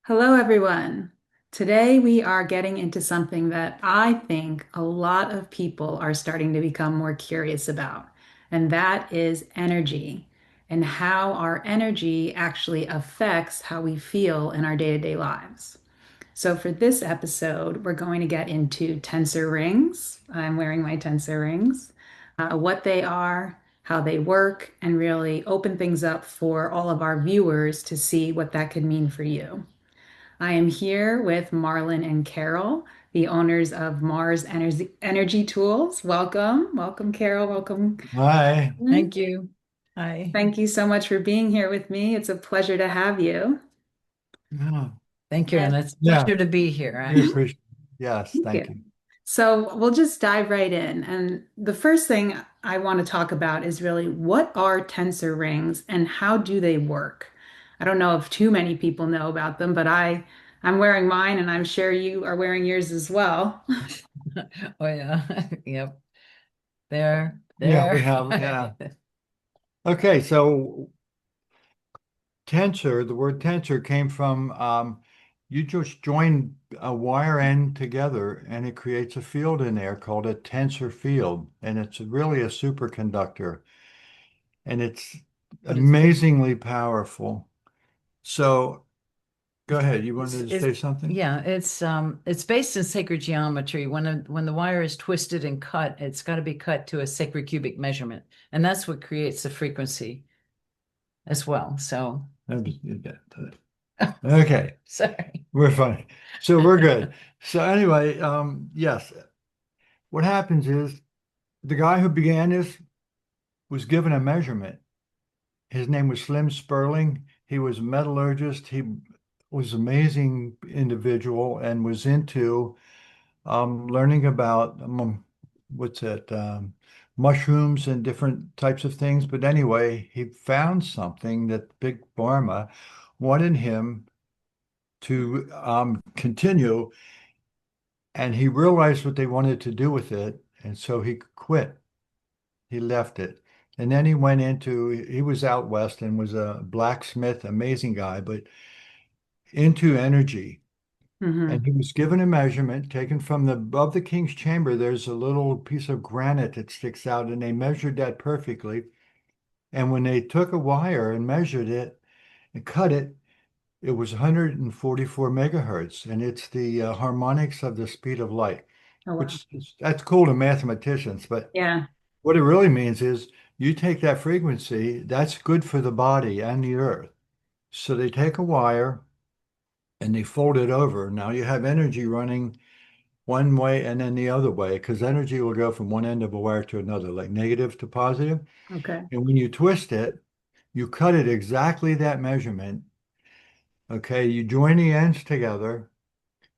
Hello, everyone. Today we are getting into something that I think a lot of people are starting to become more curious about, and that is energy and how our energy actually affects how we feel in our day-to-day lives. So, for this episode, we're going to get into tensor rings. I'm wearing my tensor rings, what they are, how they work, and really open things up for all of our viewers to see what that could mean for you. I am here with Marlin and Carol, the owners of Mars Energy Tools. Welcome. Welcome, Carol. Welcome. Hi. Marlin. Thank you. Hi. Thank you so much for being here with me. It's a pleasure to have you. Yeah, Thank you. And And it's a yeah, pleasure to be here, we actually. appreciate Yes, thank thank you. you. So we'll just dive right in. And the first thing I want to talk about is really what are tensor rings and how do they work? I don't know if too many people know about them, but I'm wearing mine and I'm sure you are wearing yours as well. Oh, yeah. Yep. There, Yeah, we there. have, yeah. Okay, so tensor, the word tensor came from you just join a wire end together and it creates a field in there called a tensor field. And it's really a superconductor and it's But it's amazingly powerful. So go ahead. You wanted to it's say something? yeah, it's based in sacred geometry. When the wire is twisted and cut, it's got to be cut to a sacred cubic measurement. And that's what creates the frequency as well. So Okay. sorry. We're fine. So we're good. So anyway, yes, what happens is the guy who began this was given a measurement. His name was Slim Sperling. He was a metallurgist. He was an amazing individual and was into learning about what's it, mushrooms and different types of things. But anyway, he found something that Big Pharma wanted him to continue. And he realized what they wanted to do with it, and so he quit. He left it. And then he was out west and was a blacksmith, amazing guy, but into energy. And Hmm. he was given a measurement taken from above the king's chamber. There's a little piece of granite that sticks out, and they measured that perfectly. And when they took a wire and measured it and cut it, it was 144 megahertz, and it's the harmonics of the speed of light, Oh, wow. that's cool to mathematicians. But Yeah. what it really means is you take that frequency, that's good for the body and the earth. So they take a wire and they fold it over. Now you have energy running one way and then the other way, because energy will go from one end of a wire to another, like negative to positive. Okay. And when you twist it, you cut it exactly that measurement. Okay, you join the ends together.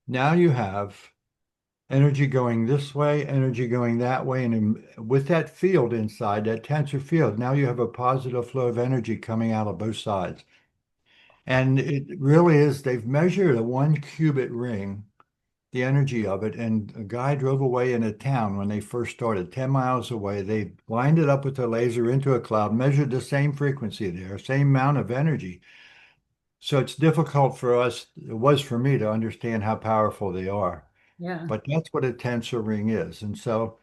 Now you have energy going this way, energy going that way, and with that field inside, that tensor field, now you have a positive flow of energy coming out of both sides. And it really is, they've measured a 1 cubit ring, the energy of it, and a guy drove away in a town when they first started, 10 miles away. They lined it up with a laser into a cloud, measured the same frequency there, same amount of energy. So it's difficult for us, it was for me to understand how powerful they are. Yeah. But that's what a tensor ring is. And so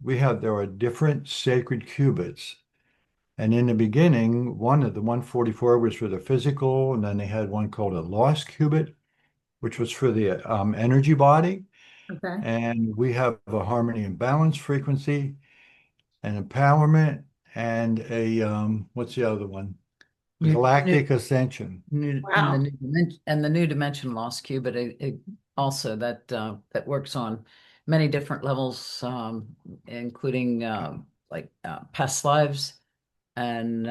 there are different sacred qubits. And in the beginning, one of the 144 was for the physical, and then they had one called a lost qubit, which was for the energy body. Okay. And we have a harmony and balance frequency, an empowerment, and what's the other one? The New, new, galactic ascension. and Wow. the new dimension lost Q, but it also that works on many different levels, including past lives and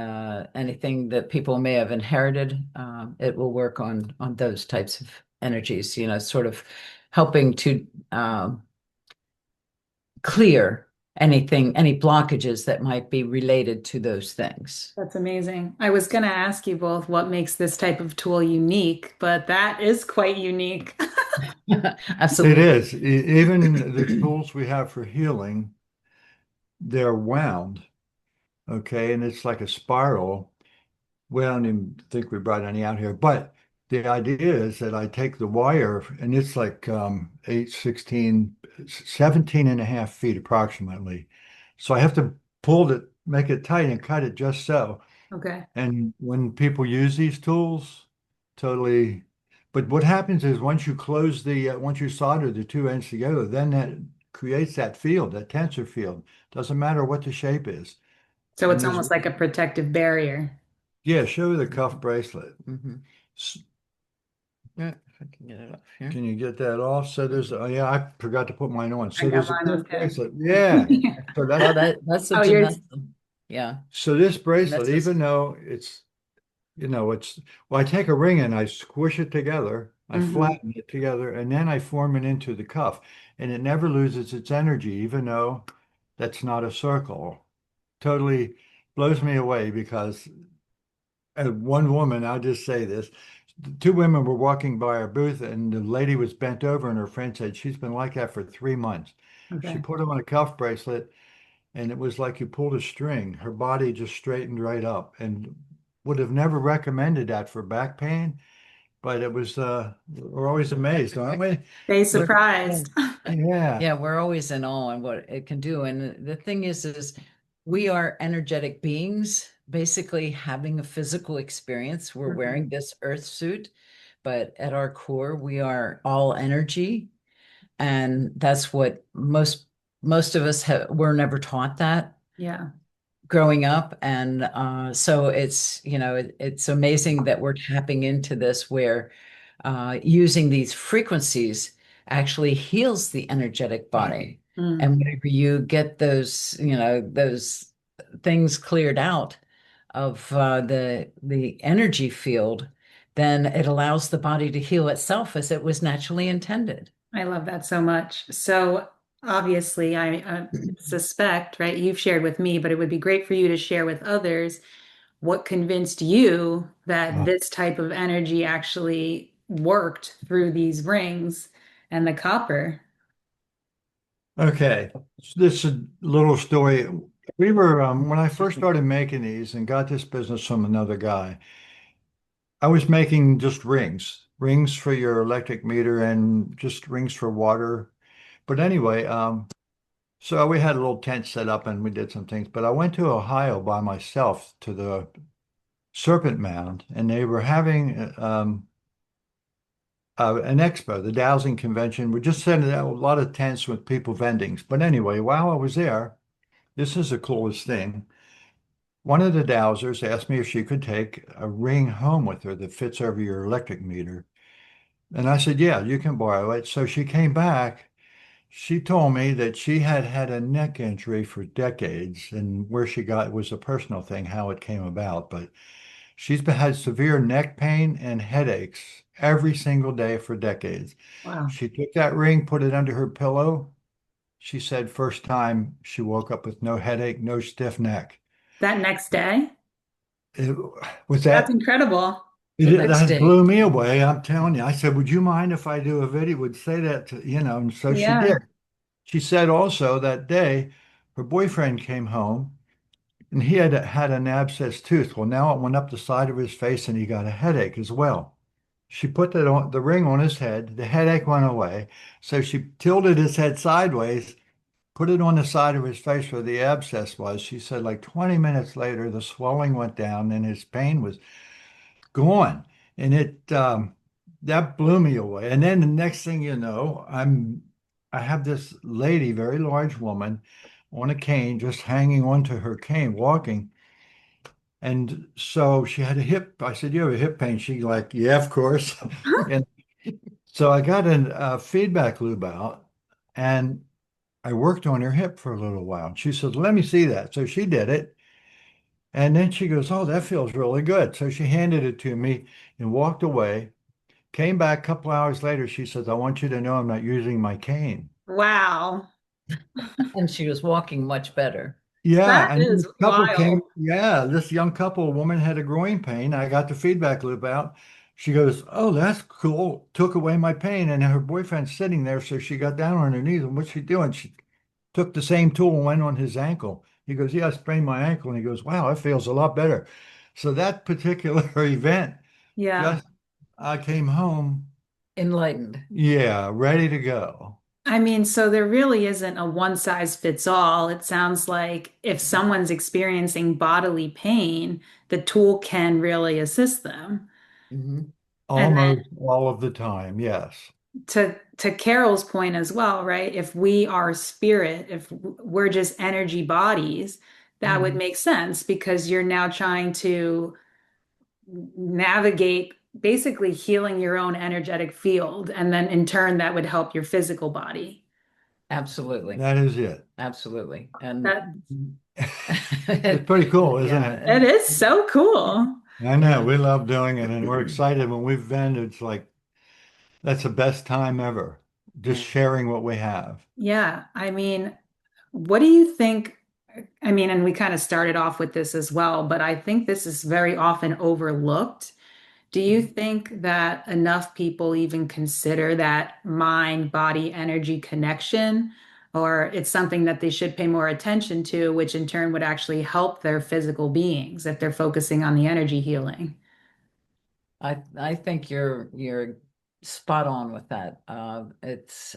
anything that people may have inherited. It will work on those types of energies. Sort of helping to clear any blockages that might be related to those things. That's amazing. I was going to ask you both what makes this type of tool unique, but that is quite unique. It Absolutely. is. Even the tools we have for healing, they're wound, okay? And it's like a spiral. We don't even think we brought any out here, but the idea is that I take the wire and it's like 8, 16, 17 and a half feet approximately. So I have to pull it, make it tight and cut it just so. Okay. And when people use these tools, totally. But what happens is once you solder the two ends together, then that creates that field, that tensor field. Doesn't matter what the shape is. So And it's there's, almost like a protective barrier. yeah, show the cuff bracelet. Hmm. S- Yeah, if I can get it up here. Can you get that off? So there's, oh yeah, I forgot to put mine on. I So got there's a mine cuff on bracelet. too. Yeah. So Oh, that's, that's a Oh, yours. gymnastic. Yeah. so this And bracelet, that's just, even though it's, it's, well, I take a ring and I squish it together, I Hmm. flatten it together, and then I form it into the cuff. And it never loses its energy, even though that's not a circle. Totally blows me away because one woman, I'll just say this, two women were walking by our booth and the lady was bent over and her friend said, she's been like that for 3 months. She Okay. put on a cuff bracelet and it was like you pulled a string. Her body just straightened right up and would have never recommended that for back pain, but it was, we're always amazed, aren't we? Stay What, surprised. yeah. yeah, we're always in awe and what it can do. And the thing is we are energetic beings, basically having a physical experience. We're Mhm. wearing this earth suit, but at our core, we are all energy. And that's what most of us have, we're never taught that Yeah, growing up. And so it's, it's amazing that we're tapping into this where using these frequencies actually heals the energetic body. mm, And whenever you get those, those things cleared out of the energy field, then it allows the body to heal itself as it was naturally intended. I love that so much. So obviously, I suspect, right, you've shared with me, but it would be great for you to share with others what convinced you that Oh, this type of energy actually worked through these rings and the copper. okay. This is a little story. We were, when I first started making these and got this business from another guy, I was making just rings for your electric meter and just rings for water. But anyway, so we had a little tent set up and we did some things. But I went to Ohio by myself to the Serpent Mound, and they were having an expo, the dowsing convention. We just sending out a lot of tents with people vendings. But anyway, while I was there, this is the coolest thing. One of the dowsers asked me if she could take a ring home with her that fits over your electric meter. And I said, yeah, you can borrow it. So she came back. She told me that she had had a neck injury for decades, and where she got was a personal thing, how it came about. But had severe neck pain and headaches every single day for decades. Wow. She took that ring, put it under her pillow. She said first time she woke up with no headache, no stiff neck. That next day? It, was That's that incredible. The next that day. blew me away. I'm telling you. I said, "Would you mind if I do a video?" Would say that to, and so she did. Yeah. She said also that day her boyfriend came home and he had had an abscessed tooth. Well, now it went up the side of his face and he got a headache as well. She put the ring on his head. The headache went away. So she tilted his head sideways, put it on the side of his face where the abscess was. She said like 20 minutes later, the swelling went down and his pain was gone. And that blew me away. And then the next thing you know, I have this lady, very large woman, on a cane, just hanging onto her cane, walking. And so she had a hip. I said, "You have a hip pain?" She like, "Yeah, of course." And so I got a feedback loop out, and I worked on her hip for a little while. She said, "Let me see that." So she did it, and then she goes, "Oh, that feels really good." So she handed it to me and walked away. Came back a couple hours later. She says, "I want you to know I'm not using my cane." Wow. And she was walking much better. Yeah, That and then is this couple came. wild. Yeah, this young couple, woman had a groin pain. I got the feedback loop out. She goes, "Oh, that's cool." Took away my pain, and her boyfriend's sitting there, so she got down on her knees. And what's she doing? She took the same tool and went on his ankle. He goes, "Yeah, I sprained my ankle," and he goes, "Wow, it feels a lot better." So that particular event Yeah. just I came home, Enlightened. yeah, ready to go. I mean, so there really isn't a one size fits all. It sounds like if someone's experiencing bodily pain, the tool can really assist them. Hmm. And Almost all of the time, yes. to Carol's point as well, right? If we are spirit, if we're just energy bodies, that would Hmm. make sense because you're now trying to navigate basically healing your own energetic field, and then in turn that would help your physical body. Absolutely. That is it. Absolutely. And That It's pretty cool, isn't yeah, it? it is so cool. I know, yeah. we love doing it and we're excited when we've been. It's like that's the best time ever. Just Yeah. sharing what we have. Yeah, I mean, what do you think? I mean, and we kind of started off with this as well, but I think this is very often overlooked. Do you think that enough people even consider that mind body energy connection, or it's something that they should pay more attention to, which in turn would actually help their physical beings if they're focusing on the energy healing? I think you're spot on with that. It's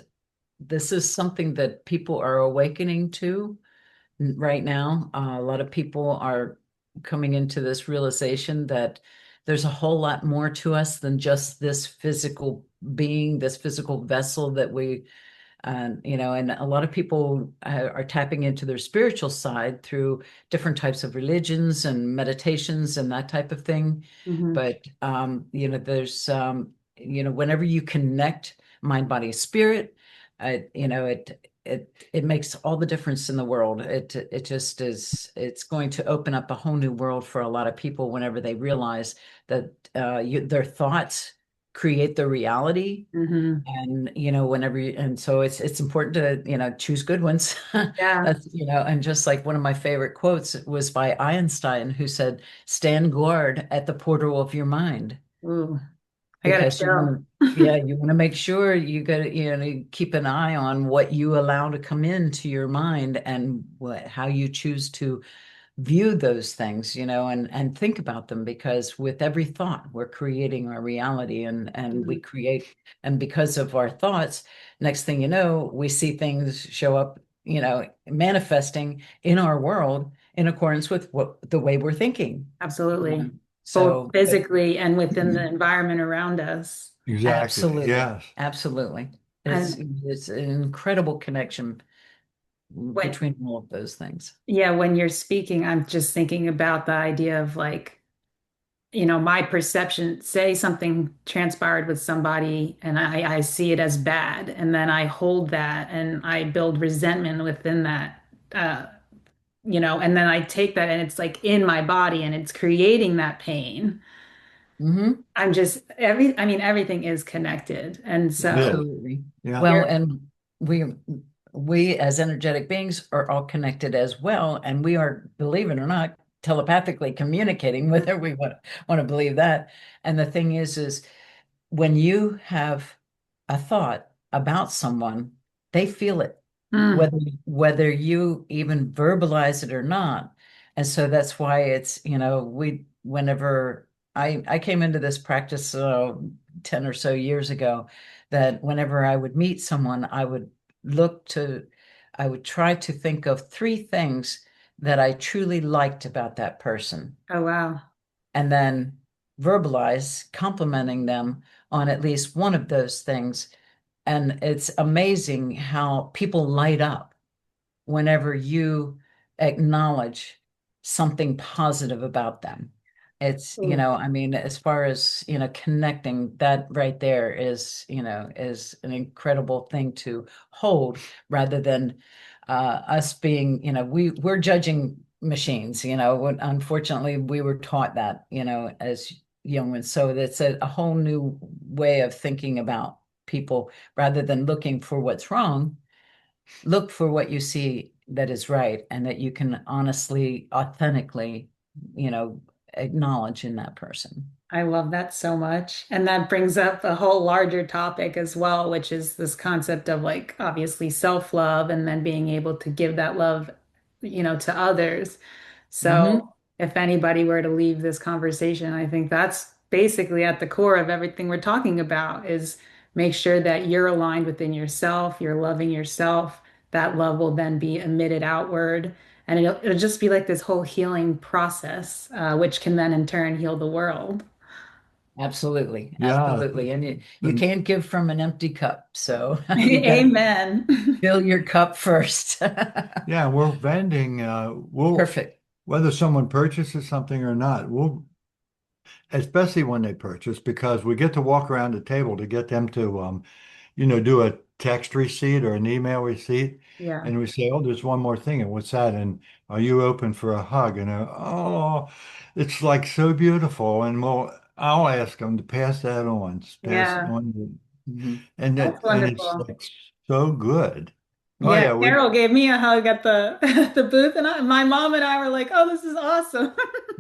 this is something that people are awakening to right now. A lot of people are coming into this realization that there's a whole lot more to us than just this physical being, this physical vessel that we and a lot of people are tapping into their spiritual side through different types of religions and meditations and that type of thing. Hmm. But there's whenever you connect mind, body, spirit, it makes all the difference in the world. It just is. It's going to open up a whole new world for a lot of people whenever they realize that their thoughts create their reality, Hmm. and and so it's important to choose good ones. Yeah. That's and just like one of my favorite quotes was by Einstein, who said, stand guard at the portal of your mind, Ooh, I got a because you chill. want you want to make sure you got to keep an eye on what you allow to come into your mind, and how you choose to view those things, and think about them, because with every thought we're creating our reality, and we Mhm. create, and because of our thoughts, next thing you know, we see things show up, manifesting in our world in accordance with what the way we're thinking. Absolutely. Both So physically and within the environment around us. Exactly. absolutely, Yes. absolutely, And it's an incredible connection when, between all of those things. yeah, when you're speaking, I'm just thinking about the idea of like, my perception, say something transpired with somebody and I see it as bad, and then I hold that and I build resentment within that, uh, and then I take that and it's like in my body and it's creating that pain. Hmm. I mean, everything is connected. And It is. so Absolutely. Yeah. Well, you're, and we we as energetic beings are all connected as well, and we are, believe it or not, telepathically communicating, whether we want to believe that. And the thing is when you have a thought about someone, they feel it, mm, whether you even verbalize it or not. And so that's why it's, we whenever I came into this practice 10 or so years ago, that whenever I would meet someone, look to I would try to think of three things that I truly liked about that person, oh, wow. and then verbalize complimenting them on at least one of those things. And it's amazing how people light up whenever you acknowledge something positive about them. It's, Ooh, I mean, as far as, connecting, that right there is an incredible thing to hold, rather than us being, we're judging machines, unfortunately we were taught that, as young ones. So that's a whole new way of thinking about people. Rather than looking for what's wrong, look for what you see that is right, and that you can honestly, authentically, you know, acknowledge in that person. I love that so much. And that brings up a whole larger topic as well, which is this concept of like obviously self-love and then being able to give that love, to others. So Hmm. if anybody were to leave this conversation, I think that's basically at the core of everything we're talking about is make sure that you're aligned within yourself, you're loving yourself. That love will then be emitted outward. And it'll just be like this whole healing process, which can then in turn heal the world. Absolutely, Yeah. absolutely. And you And can't give from an empty cup. So you got to Amen. fill your cup first. yeah, we're vending, Perfect. whether someone purchases something or not, especially when they purchase, because we get to walk around the table to get them to, do a text receipt or an email receipt. Yeah. And we say, oh, there's one more thing. And what's that? And are you open for a hug? And oh, it's like so beautiful. And I'll ask them to pass that on, pass Yeah. on. Mhm. That's And it's wonderful. like so good. Oh Yeah, yeah, Carol gave me a hug at the the booth, and my mom and I were like, "Oh, this is awesome."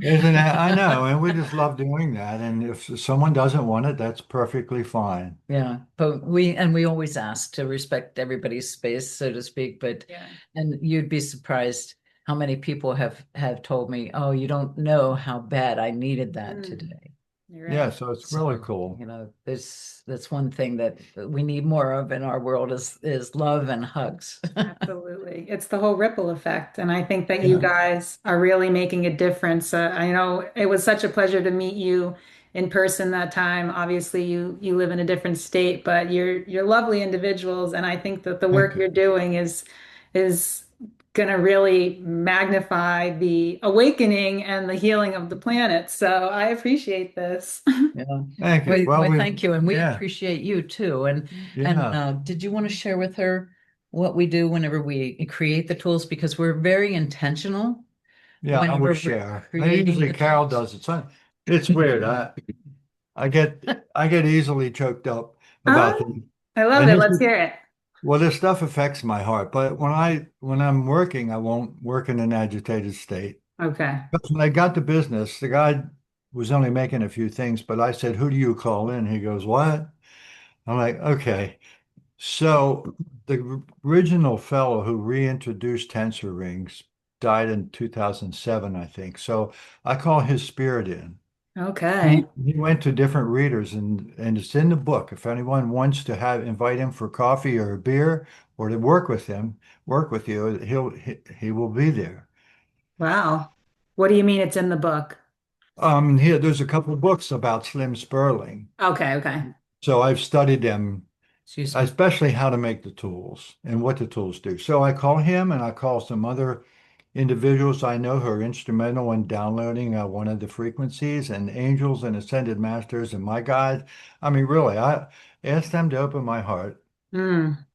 isn't that, I know. And we just love doing that. And if someone doesn't want it, that's perfectly fine. Yeah, but we always ask to respect everybody's space, so to speak. But Yeah. and you'd be surprised how many people have told me, "Oh, you don't know how bad I needed that Mm, today." you're Yeah, right. so it's really So, cool. that's one thing that we need more of in our world is love and hugs. Absolutely. It's the whole ripple effect. And I think that you Yeah, guys are really making a difference. I know it was such a pleasure to meet you in person that time. Obviously, you live in a different state, but you're lovely individuals. And I think that the thank work you. you're doing is gonna really magnify the awakening and the healing of the planet. So I appreciate this. Yeah. Thank you. Well, We thank you, and we yeah, appreciate you too. And yeah, did you want to share with her what we do whenever we create the tools? Because we're very intentional yeah, I would whenever we're share. I creating usually the Carol tools. does it. So it's weird. I get easily choked up about Oh, things. I love And it. this Let's is hear it. well, this stuff affects my heart. But when I'm working, I won't work in an agitated state. Okay. Because when I got the business, the guy was only making a few things, but I said, "Who do you call in?" He goes, "What?" I'm like, "Okay." So the original fellow who reintroduced tensor rings died in 2007, I think. So I call his spirit in. Okay. He went to different readers and it's in the book. If anyone wants to invite him for coffee or a beer or to work with you, he will be there. Wow. What do you mean it's in the book? Here there's a couple of books about Slim Sperling. Okay, okay. So I've studied them, Excuse me. especially how to make the tools and what the tools do. So I call him and I call some other individuals I know who are instrumental in downloading one of the frequencies and angels and ascended masters and my guide. I mean, really, I asked them to open my heart Mm,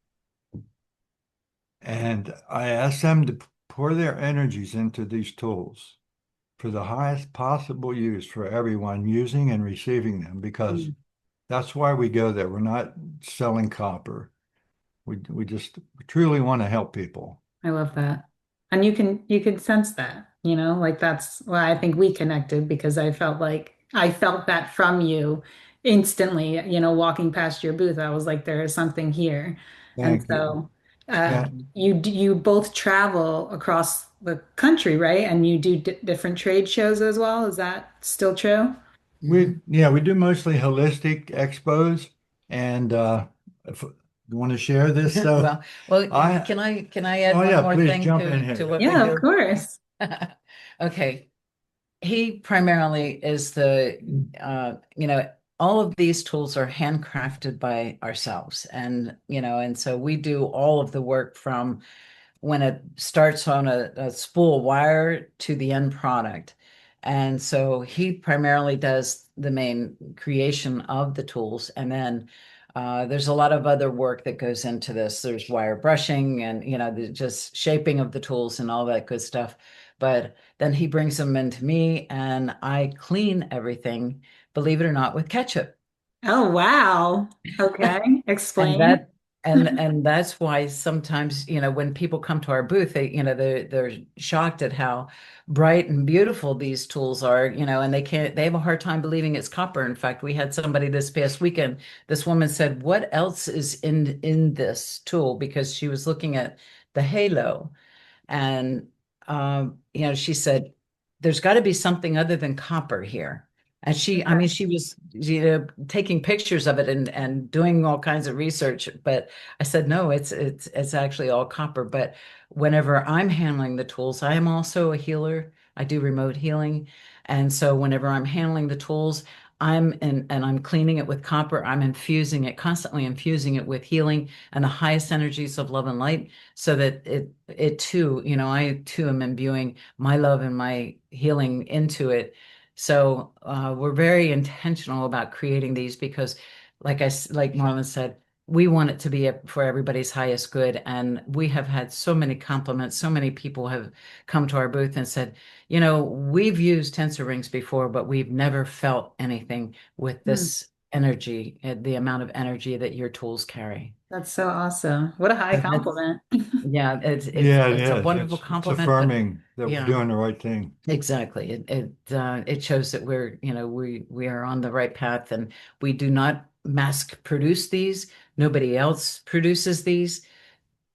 and I asked them to pour their energies into these tools for the highest possible use for everyone using and receiving them because mm. that's why we go there. We're not selling copper. We just truly want to help people. I love that. And you can sense that, like that's why I think we connected because I felt that from you instantly, walking past your booth. I was like, there is something here. And Thank you. so uh Yeah, you both travel across the country, right? And you do di different trade shows as well. Is that still true? Mhm. we do mostly holistic expos, and if you want to share this, so Well, I can I add oh one yeah, more please thing jump in to here. what we Yeah, of do? course. Okay. He primarily is the, all of these tools are handcrafted by ourselves. And so we do all of the work from when it starts on a spool wire to the end product. And so he primarily does the main creation of the tools. And then there's a lot of other work that goes into this. There's wire brushing and, just shaping of the tools and all that good stuff. But then he brings them into me and I clean everything, believe it or not, with ketchup. Oh, wow. Okay. And Explain. that and that's why sometimes, when people come to our booth, they're shocked at how bright and beautiful these tools are, and they have a hard time believing it's copper. In fact, we had somebody this past weekend, this woman said, "What else is in this tool?" Because she was looking at the halo and she said, "There's got to be something other than copper here." And I mean, she was, taking pictures of it and doing all kinds of research. But I said, no, it's actually all copper. But whenever I'm handling the tools, I am also a healer. I do remote healing. And so whenever I'm handling the tools, and I'm cleaning it with copper, I'm infusing it, constantly infusing it with healing and the highest energies of love and light, so that it too, I too am imbuing my love and my healing into it. So we're very intentional about creating these because, like Marlon said, we want it to be for everybody's highest good. And we have had so many compliments. So many people have come to our booth and said, we've used tensor rings before, but we've never felt anything with Hmm. this energy, the amount of energy that your tools carry. That's so awesome. What a high So that's, compliment. yeah, Yeah, it it's a is. wonderful It's compliment, but affirming that we're yeah. doing the right thing. Exactly. It shows that we are on the right path, and we do not mass produce these. Nobody else produces these.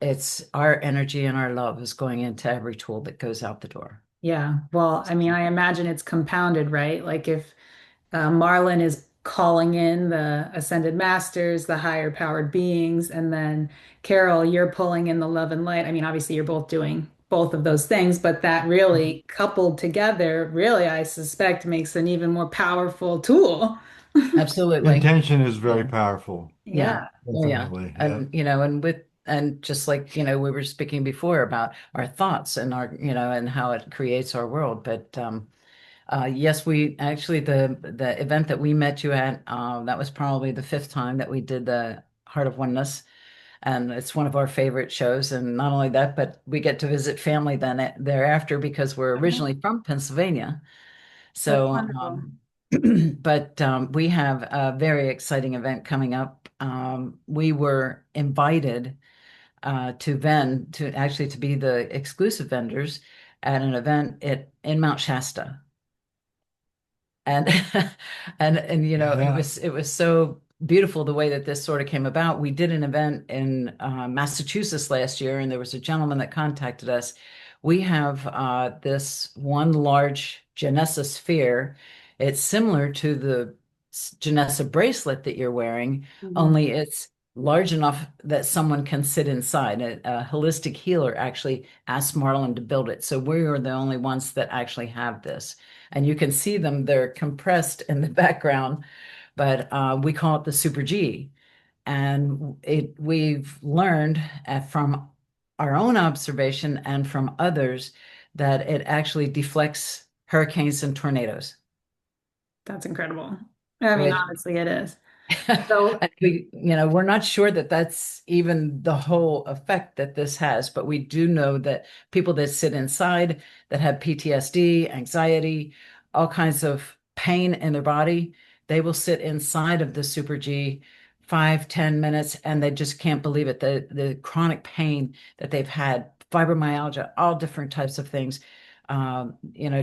It's our energy and our love is going into every tool that goes out the door. Yeah. Well, I mean, I imagine it's compounded, right? Like if Marlin is calling in the ascended masters, the higher powered beings, and then Carol, you're pulling in the love and light. I mean, obviously, you're both doing both of those things, but that really coupled together, really, I suspect, makes an even more powerful tool. Absolutely. Intention is very Yeah. powerful. Yeah. Yeah. Oh yeah. Definitely. Yeah. And just like, we were speaking before about our thoughts and and how it creates our world. But yes, we actually the event that we met you at, that was probably the fifth time that we did the Heart of Oneness, and it's one of our favorite shows. And not only that, but we get to visit family thereafter because we're Oh, originally from Pennsylvania. that's So, wonderful. but we have a very exciting event coming up. We were invited to actually to be the exclusive vendors at an event in Mount Shasta, and Yeah. it was so beautiful the way that this sort of came about. We did an event in Massachusetts last year, and there was a gentleman that contacted us. We have this one large Janessa sphere. It's similar to the Janessa bracelet that you're wearing, Mhm. only it's large enough that someone can sit inside. A holistic healer actually asked Marlon to build it, so we are the only ones that actually have this, and you can see them. They're compressed in the background, but we call it the Super G. And we've learned from our own observation and from others that it actually deflects hurricanes and tornadoes. That's incredible. I mean, Which honestly, it is. So, and we're not sure that that's even the whole effect that this has, but we do know that people that sit inside that have PTSD, anxiety, all kinds of pain in their body, they will sit inside of the Super G 5, 10 minutes, and they just can't believe it. The chronic pain that they've had, fibromyalgia, all different types of things,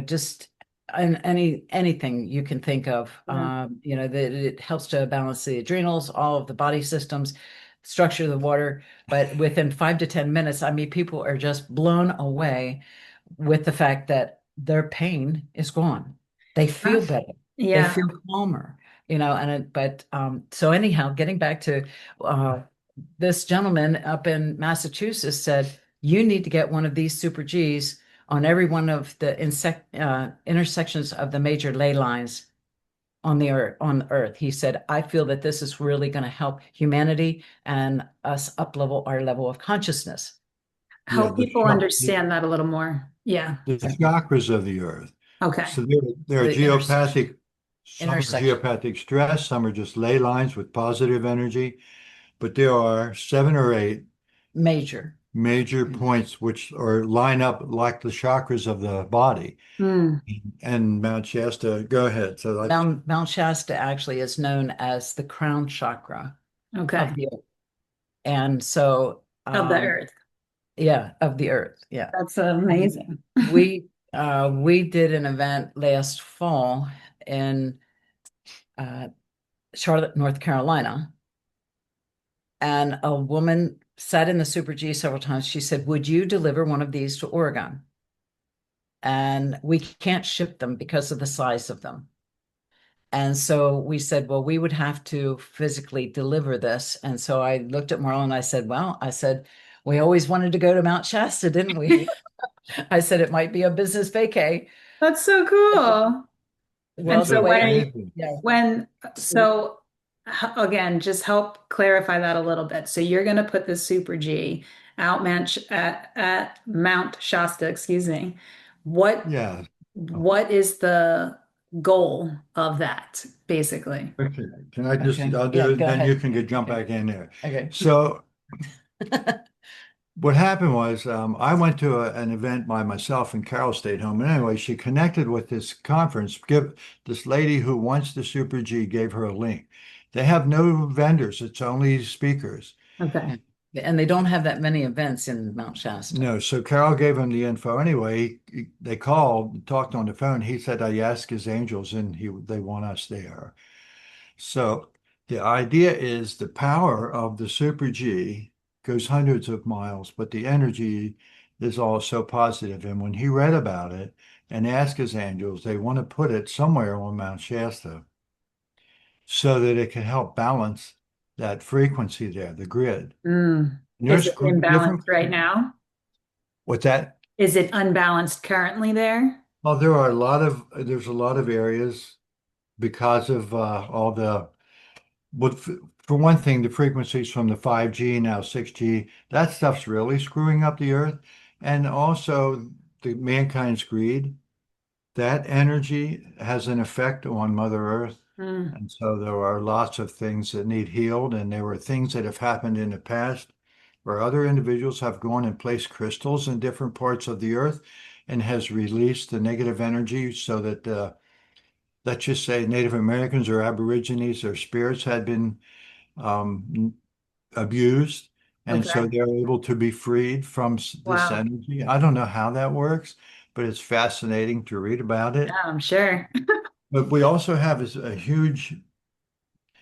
just and anything you can think of, yeah. that it helps to balance the adrenals, all of the body systems, structure of the water. But within 5 to 10 minutes, I mean, people are just blown away with the fact that their pain is gone. They feel better. They Yeah. feel calmer, so anyhow, getting back to uh, this gentleman up in Massachusetts said, you need to get one of these Super Gs on every one of the intersections of the major ley lines on the earth. He said, I feel that this is really going to help humanity and us up level our level of consciousness. Yeah. Help people understand that a little more. Yeah. The chakras of the earth. Okay. So there are The intersection, geopathic, some are intersection, geopathic stress, some are just ley lines with positive energy, but there are 7 or 8 major. major points which are line up like the chakras of the body. Hmm. And Mount Shasta, go ahead. So that's Mount Shasta actually is known as the crown chakra Okay. of the earth. And so, Of the earth. yeah, of the earth. Yeah. That's And amazing. we did an event last fall in uh, Charlotte, North Carolina, and a woman sat in the Super G several times. She said, "Would you deliver one of these to Oregon?" And we can't ship them because of the size of them. And so we said, well, we would have to physically deliver this. And so I looked at Marlon and I said, well, I said, we always wanted to go to Mount Shasta, didn't we? I said it might be a business vacay. That's so cool. And Well, the so That's when are way, you, amazing. yeah. when, so again, just help clarify that a little bit. So you're going to put the Super G out at Mount Shasta, excuse me. What Yeah. what is the goal of that, basically? Okay. Can I just, Okay. I'll Yeah, do it, go then you ahead. can get jump Okay. back in there. Okay. So what happened was I went to an event by myself and Carol stayed home. And anyway, she connected with this conference. This lady who wants the Super G gave her a link. They have no vendors, it's only speakers. Okay. Yeah. And they don't have that many events in Mount Shasta. No, so Carol gave him the info. Anyway, they called, talked on the phone. He said, I asked his angels and they want us there. So the idea is the power of the Super G goes hundreds of miles, but the energy is also positive. And when he read about it and asked his angels, they want to put it somewhere on Mount Shasta so that it can help balance that frequency there, the grid. Mm. And Is there's it imbalanced different, right now? what's that? Is it unbalanced currently there? Well, there's a lot of areas because of all the But for one thing, the frequencies from the 5G, now 6G, that stuff's really screwing up the earth. And also the mankind's greed, that energy has an effect on Mother Earth. Mm. And so there are lots of things that need healed. And there were things that have happened in the past where other individuals have gone and placed crystals in different parts of the earth and has released the negative energy so that let's just say Native Americans or Aborigines or spirits had been um, abused, and so Okay. they're able to be freed from this Wow. energy. I don't know how that works, but it's fascinating to read about Yeah, it. I'm sure. But we also have a huge,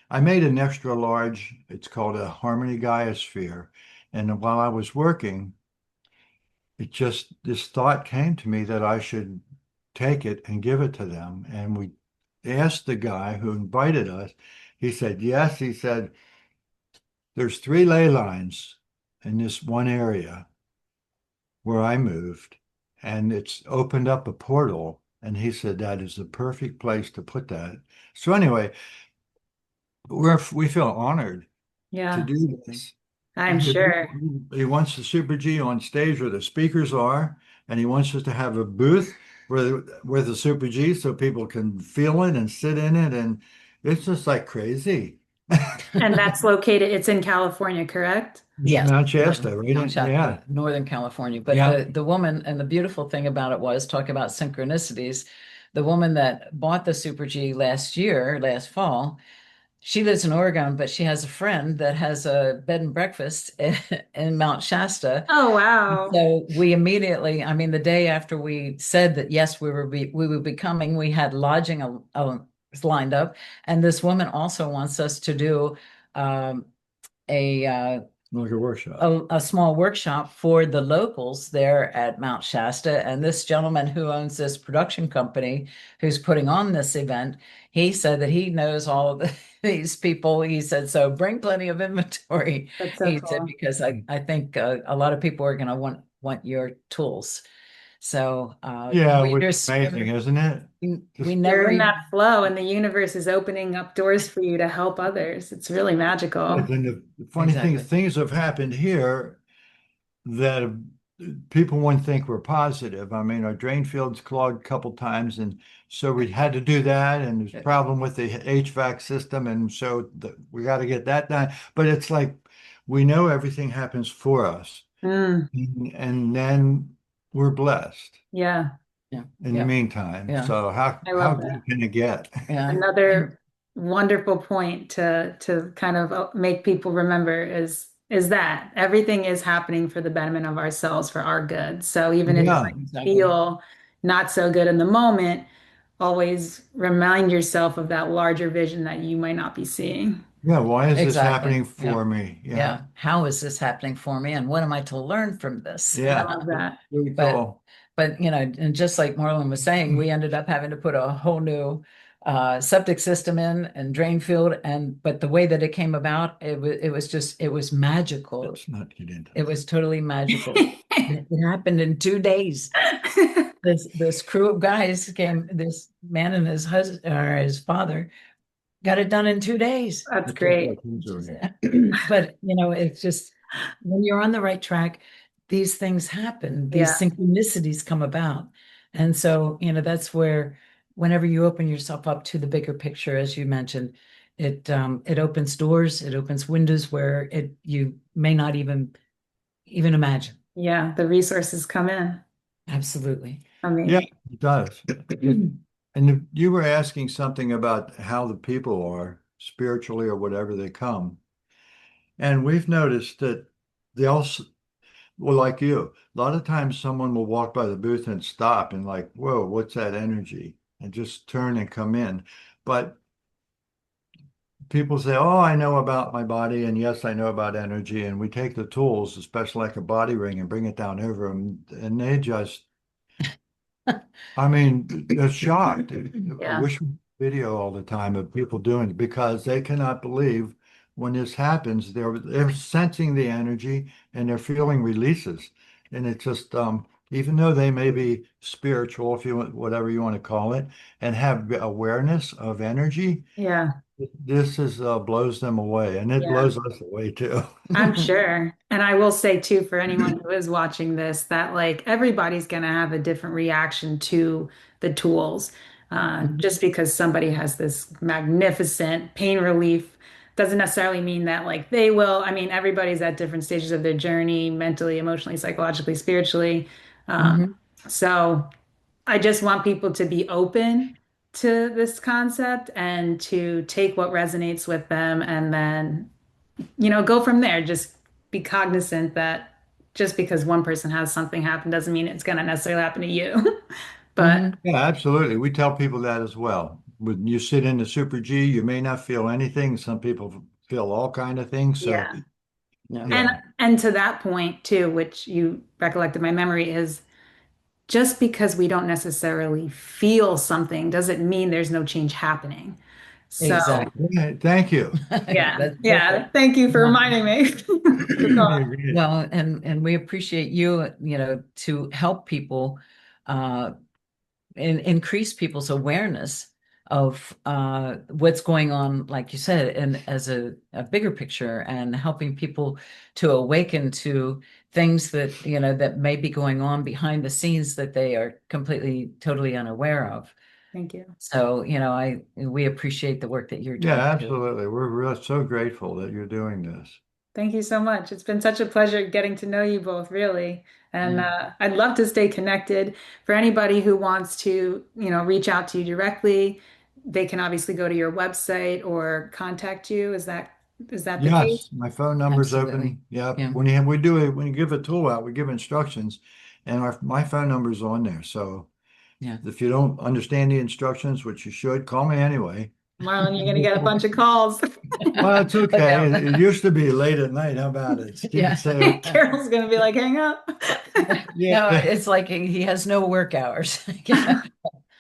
I made an extra large, it's called a Harmony Gaia-sphere. And while I was working, this thought came to me that I should take it and give it to them. And we asked the guy who invited us, he said, yes, he said, there's three ley lines in this one area where I moved, and it's opened up a portal. And he said that is the perfect place to put that. So anyway, we feel honored to Yeah, do this. I'm And sure. he wants the Super G on stage where the speakers are, and he wants us to have a booth with the Super G so people can feel it and sit in it, and it's just like crazy. And that's located, it's in California, correct? It's Yes, Mount yeah, Shasta, right? Mount Yeah, Shasta, Northern California. But yeah. the woman, and the beautiful thing about it was, talk about synchronicities, the woman that bought the Super G last year, last fall, she lives in Oregon, but she has a friend that has a bed and breakfast in Mount Shasta. Oh, wow. So we immediately, I mean, the day after we said that yes, we would be coming, we had lodging lined up, and this woman also wants us to do um, a Like a workshop. a small workshop for the locals there at Mount Shasta. And this gentleman who owns this production company who's putting on this event, he said that he knows all of these people. He said, so bring plenty of inventory. That's so He said, cool. because I think a lot of people are going to want your tools. So Yeah, we which is just amazing, isn't it? we Just You're never in that even, flow, and the universe is opening up doors for you to help others. It's really magical. and the funny thing is, exactly. things have happened here that people wouldn't think were positive. I mean, our drain fields clogged a couple times, and so we had to do that. And there's a problem with the HVAC system, and so we got to get that done. But it's like we know everything happens for us, Mm, and then we're blessed yeah, Yeah, in the yeah, meantime. yeah, So I how love that. good can it get? yeah. Another wonderful point to kind of make people remember is that everything is happening for the betterment of ourselves, for our good. So even if it Yeah. might Exactly. feel not so good in the moment, always remind yourself of that larger vision that you might not be seeing. Yeah, why is this Exactly. happening Yeah. for me? Yeah. Yeah. How is this happening for me? And what am I to learn from this? I Yeah. love that. Really But cool. but you know, and just like Marlon was saying, we ended up having to put a whole new septic system in and drain field, but the way that it came about, it was magical. Let's not get into It was totally magical. It happened in 2 days. This crew of guys came, this man and his husband or his father got it done in 2 days. That's Let's take great. that Tensor But it's just when you're on the right track, these things happen, Yeah. these synchronicities come about. And so, that's where whenever you open yourself up to the bigger picture, as you mentioned, it opens doors, it opens windows where you may not even imagine. Yeah. The resources come in. Absolutely. Yeah, Amazing. it does. And you were asking something about how the people are spiritually or whatever they come. And we've noticed that they also, well, like you, a lot of times someone will walk by the booth and stop and like, whoa, what's that energy? And just turn and come in. But people say, oh, I know about my body. And yes, I know about energy. And we take the tools, especially like a body ring, and bring it down over them. And they just, I mean, they're shocked. I Yeah. wish we had video all the time of people doing it because they cannot believe when this happens. They're sensing the energy and they're feeling releases. And it's just even though they may be spiritual, if you want, whatever you want to call it, and have awareness of energy, Yeah. this is blows them away, and it Yeah. blows us away too. I'm sure. And I will say too, for anyone who is watching this, that like everybody's going to have a different reaction to the tools. Just because somebody has this magnificent pain relief doesn't necessarily mean that like they will. I mean, everybody's at different stages of their journey, mentally, emotionally, psychologically, spiritually. Um, Mhm. so I just want people to be open to this concept and to take what resonates with them and then go from there. Just be cognizant that just because one person has something happen doesn't mean it's going to necessarily happen to you. But Mhm. Yeah, absolutely. We tell people that as well. When you sit in the Super G, you may not feel anything. Some people feel all kind of things. So yeah. Yeah. And yeah, and to that point too, which you recollected my memory is just because we don't necessarily feel something doesn't mean there's no change happening. So, Exactly. yeah, thank you. yeah. That's Yeah. perfect. Thank you for Yeah. reminding me. Good thought. Well, and we appreciate you, to help people and increase people's awareness of what's going on, like you said, and as a bigger picture, and helping people to awaken to things that, that may be going on behind the scenes that they are completely, totally unaware of. Thank you. So, we appreciate the work that you're Yeah, doing too. absolutely. We're so grateful that you're doing this. Thank you so much. It's been such a pleasure getting to know you both, really. And Yeah. I'd love to stay connected. For anybody who wants to, reach out to you directly, they can obviously go to your website or contact you. Is that the Yes, case? my phone number's Absolutely. open. Yeah, Yeah. when you give a tool out, we give instructions, and my phone number's on there. So Yeah. if you don't understand the instructions, which you should, call me anyway. Marlon, you're going to get a bunch of calls. Well, it's Look okay. out. It used to be late at night. How about it? Yeah. So Carol's going to be like, hang up. No, yeah, it's like he has no work hours.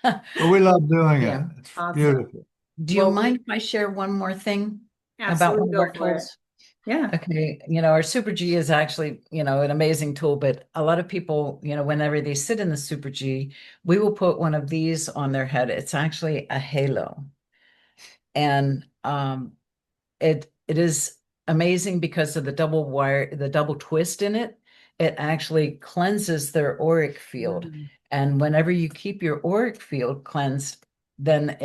but we love doing it. Yeah. It's Awesome. beautiful. Do you Well, mind if I share one more thing about absolutely one of go our for it. tools? Yeah. Okay, our Super G is actually, an amazing tool, but a lot of people, whenever they sit in the Super G, we will put one of these on their head. It's actually a halo. And it is amazing because of the double wire, the double twist in it. It actually cleanses their auric field. Mm, And whenever you keep your auric field cleansed, then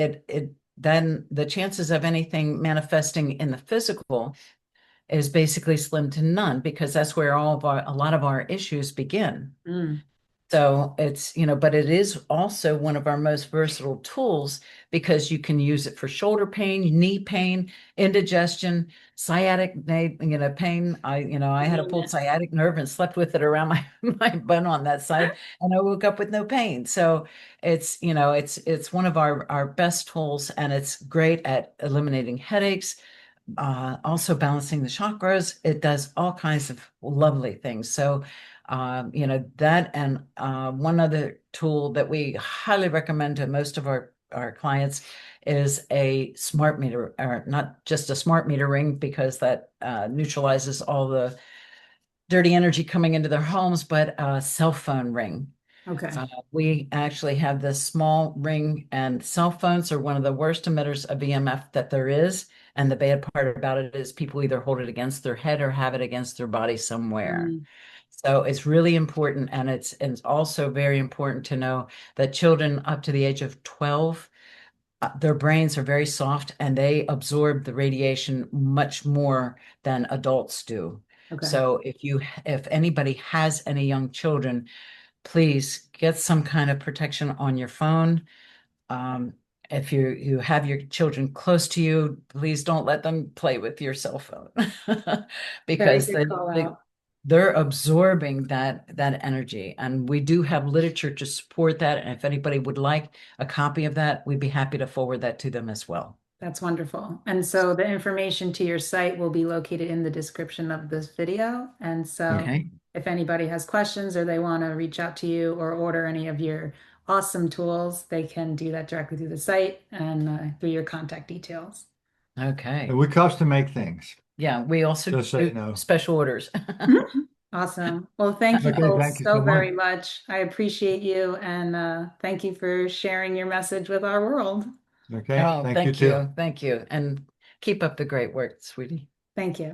then the chances of anything manifesting in the physical is basically slim to none, because that's where a lot of our issues begin. mm. So it's, but it is also one of our most versatile tools because you can use it for shoulder pain, knee pain, indigestion, sciatic, pain. I had a Name pulled it. sciatic nerve and slept with it around my bun on that side, and I woke up with no pain. So it's one of our best tools, and it's great at eliminating headaches, also balancing the chakras. It does all kinds of lovely things. So, that, and one other tool that we highly recommend to most of our our clients is a smart meter, or not just a smart meter ring, because that neutralizes all the dirty energy coming into their homes, but a cell phone ring. Okay. We actually have this small ring, and cell phones are one of the worst emitters of EMF that there is. And the bad part about it is people either hold it against their head or have it against their body somewhere. Mm, So it's really important, and it's also very important to know that children up to the age of 12, their brains are very soft and they absorb the radiation much more than adults do. okay. So if anybody has any young children, please get some kind of protection on your phone. Um, if you have your children close to you, please don't let them play with your cell phone Very because good call out. they're absorbing that energy. And we do have literature to support that. And if anybody would like a copy of that, we'd be happy to forward that to them as well. That's wonderful. And so the information to your site will be located in the description of this video. And so Okay. if anybody has questions or they want to reach out to you or order any of your awesome tools, they can do that directly through the site and through your contact details. Okay. And we custom make things, Yeah, we also just so you do know. special orders. Awesome. Well, thank you Okay, both thank you so so much. very much. I appreciate you and thank you for sharing your message with our world. Okay, Oh, thank you thank too. you. Thank you. And keep up the great work, sweetie. Thank you.